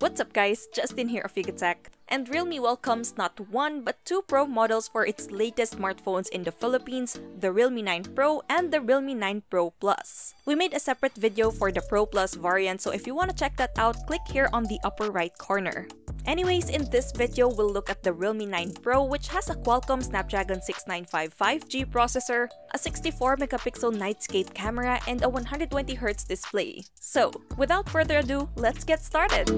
What's up guys, Justin here of Yugatech, and Realme welcomes not one but two Pro models for its latest smartphones in the Philippines, the Realme 9 Pro and the Realme 9 Pro Plus. We made a separate video for the Pro Plus variant, so if you want to check that out, click here on the upper right corner. Anyways, in this video, we'll look at the Realme 9 Pro, which has a Qualcomm Snapdragon 695 5G processor, a 64-megapixel nightscape camera, and a 120Hz display. So, without further ado, let's get started!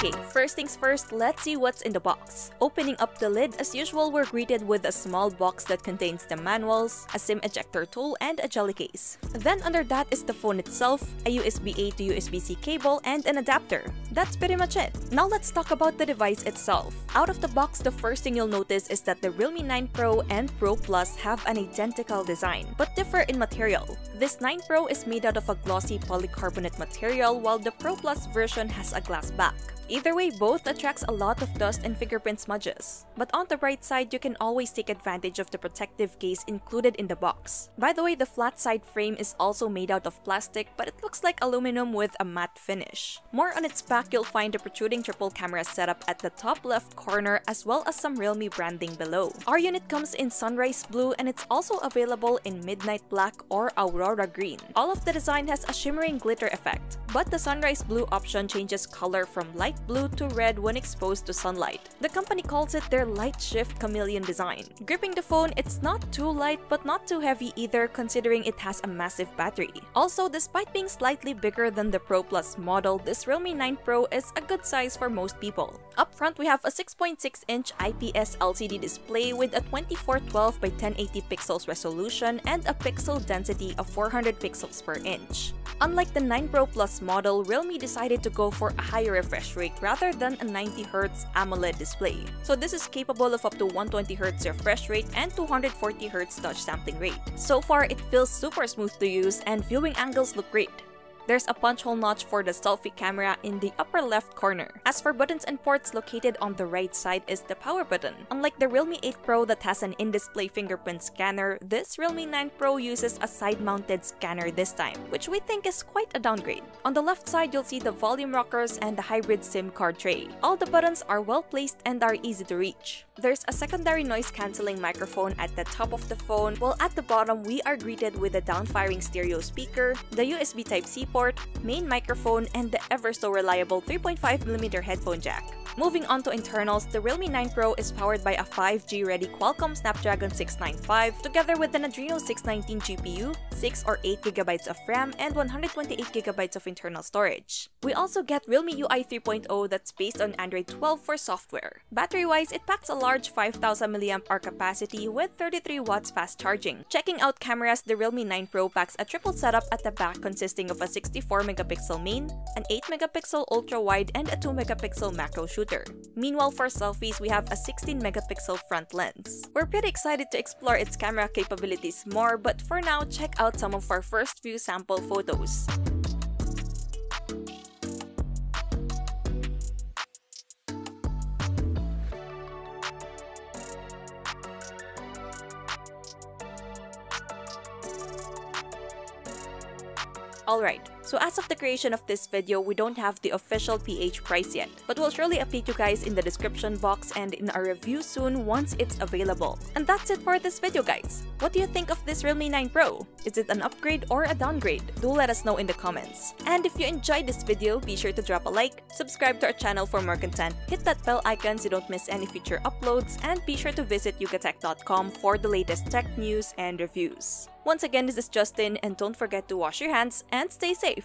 Okay, first things first, let's see what's in the box. Opening up the lid, as usual, we're greeted with a small box that contains the manuals, a SIM ejector tool, and a jelly case. Then under that is the phone itself, a USB-A to USB-C cable, and an adapter. That's pretty much it. Now let's talk about the device itself. Out of the box, the first thing you'll notice is that the Realme 9 Pro and Pro Plus have an identical design, but differ in material. This 9 Pro is made out of a glossy polycarbonate material, while the Pro Plus version has a glass back. Either way, both attracts a lot of dust and fingerprint smudges. But on the bright side, you can always take advantage of the protective case included in the box. By the way, the flat side frame is also made out of plastic, but it looks like aluminum with a matte finish. More on its back, you'll find a protruding triple camera setup at the top left corner, as well as some Realme branding below. Our unit comes in sunrise blue, and it's also available in midnight black or aurora green. All of the design has a shimmering glitter effect, but the sunrise blue option changes color from light blue to red when exposed to sunlight. The company calls it their light shift chameleon design. Gripping the phone, it's not too light but not too heavy either, considering it has a massive battery. Also, despite being slightly bigger than the Pro Plus model, this Realme 9 Pro is a good size for most people. Up front, we have a 6.6-inch IPS LCD display with a 2412 by 1080 pixels resolution and a pixel density of 400 pixels per inch. Unlike the 9 Pro Plus model, Realme decided to go for a higher refresh rate rather than a 90Hz AMOLED display. So this is capable of up to 120Hz refresh rate and 240Hz touch sampling rate. So far, it feels super smooth to use and viewing angles look great. There's a punch hole notch for the selfie camera in the upper left corner. As for buttons and ports, located on the right side is the power button. Unlike the Realme 8 Pro that has an in-display fingerprint scanner, this Realme 9 Pro uses a side-mounted scanner this time, which we think is quite a downgrade. On the left side, you'll see the volume rockers and the hybrid SIM card tray. All the buttons are well placed and are easy to reach. There's a secondary noise-canceling microphone at the top of the phone, while at the bottom we are greeted with a down-firing stereo speaker, the USB Type-C port, main microphone, and the ever-so-reliable 3.5mm headphone jack. Moving on to internals, the Realme 9 Pro is powered by a 5G-ready Qualcomm Snapdragon 695 together with an Adreno 619 GPU, 6 or 8GB of RAM, and 128GB of internal storage. We also get Realme UI 3.0 that's based on Android 12 for software. Battery-wise, it packs a large 5000 mAh capacity with 33 watts fast charging. Checking out cameras, the Realme 9 Pro packs a triple setup at the back consisting of a 64-megapixel main, an 8-megapixel ultra-wide, and a 2-megapixel macro shooter. Meanwhile, for selfies, we have a 16-megapixel front lens. We're pretty excited to explore its camera capabilities more, but for now, check out some of our first few sample photos. Alright, so as of the creation of this video, we don't have the official PH price yet, but we'll surely update you guys in the description box and in our review soon once it's available. And that's it for this video, guys. What do you think of this Realme 9 Pro? Is it an upgrade or a downgrade? Do let us know in the comments. And if you enjoyed this video, be sure to drop a like, subscribe to our channel for more content, hit that bell icon so you don't miss any future uploads, and be sure to visit yugatech.com for the latest tech news and reviews. Once again, this is Justin, and don't forget to wash your hands and stay safe.